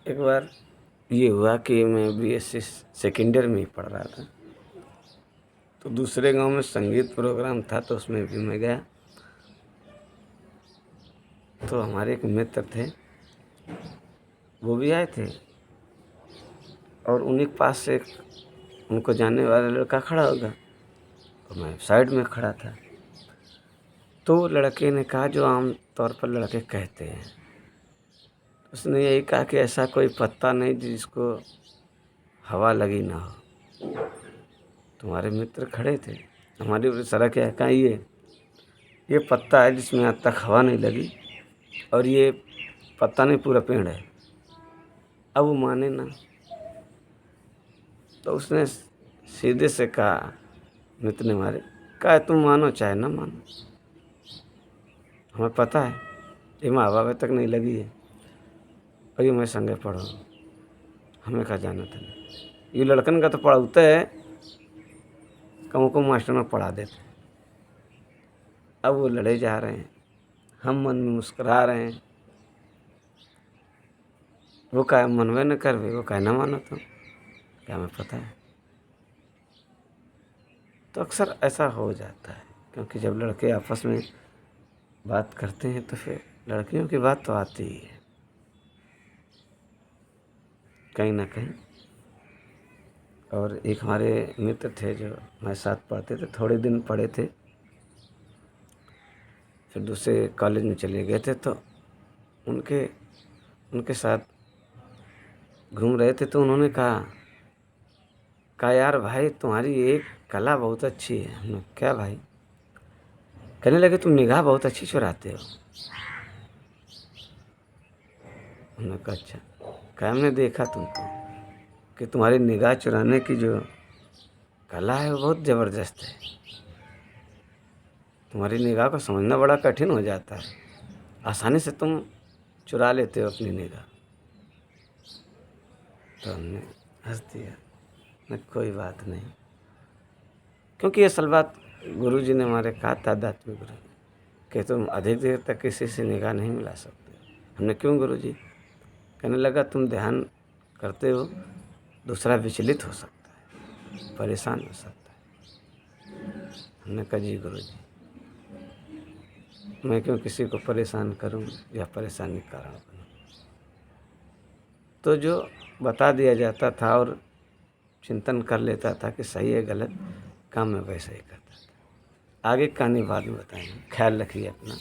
एक बार ये हुआ कि मैं बीएससी सेकेंड ईयर में ही पढ़ रहा था, तो दूसरे गांव में संगीत प्रोग्राम था, तो उसमें भी मैं गया। तो हमारे एक मित्र थे, वो भी आए थे और उन्हीं के पास से उनको जानने वाला लड़का खड़ा होगा, तो मैं साइड में खड़ा था। तो लड़के ने कहा जो आम तौर पर लड़के कहते हैं, उसने यही कहा कि ऐसा कोई पत्ता नहीं जिसको हवा लगी ना हो। तुम्हारे मित्र खड़े थे, हमारी ओर इशारा किया, कहा ये पत्ता है जिसमें आज तक हवा नहीं लगी, और ये पत्ता नहीं पूरा पेड़ है। अब वो माने ना, तो उसने सीधे से कहा, मित्र ने हमारे कहा, तुम मानो चाहे ना मानो, हमें पता है ये माँ बाप तक नहीं लगी है, और ये मैं संगे पढ़ो, हमें कहा जाना था नहीं। ये लड़कन का तो पढ़ाते है, कमों को मास्टर में पढ़ा देते। अब वो लड़े जा रहे हैं, हम मन में मुस्कुरा रहे हैं। वो कहे मनवे न कर, वो कहे ना मानो तुम, क्या हमें पता है। तो अक्सर ऐसा हो जाता है, क्योंकि जब लड़के आपस में बात करते हैं तो फिर लड़कियों की बात तो आती ही है कहीं ना कहीं। और एक हमारे मित्र थे जो हमारे साथ पढ़ते थे, थोड़े दिन पढ़े थे, फिर दूसरे कॉलेज में चले गए थे। तो उनके साथ घूम रहे थे, तो उन्होंने कहा यार भाई, तुम्हारी एक कला बहुत अच्छी है। हमने क्या भाई? कहने लगे तुम निगाह बहुत अच्छी चुराते हो। हमने कहा अच्छा। क्या? हमने देखा तुमको कि तुम्हारी निगाह चुराने की जो कला है वो बहुत ज़बरदस्त है। तुम्हारी निगाह को समझना बड़ा कठिन हो जाता है, आसानी से तुम चुरा लेते हो अपनी निगाह। तो हमने हंस दिया, न कोई बात नहीं, क्योंकि असल बात गुरुजी ने हमारे कहा था, आध्यात्मिक गुरु कि तुम अधिक देर तक किसी से निगाह नहीं मिला सकते। हमने क्यों गुरुजी? कहने लगा तुम ध्यान करते हो, दूसरा विचलित हो सकता है, परेशान हो सकता है। हमने कहा जी गुरुजी, मैं क्यों किसी को परेशान करूं या परेशानी का कारण बनूं। तो जो बता दिया जाता था और चिंतन कर लेता था कि सही है गलत, काम में वैसा ही करता था। आगे कहानी बाद में बताएंगे। ख्याल रखिए अपना।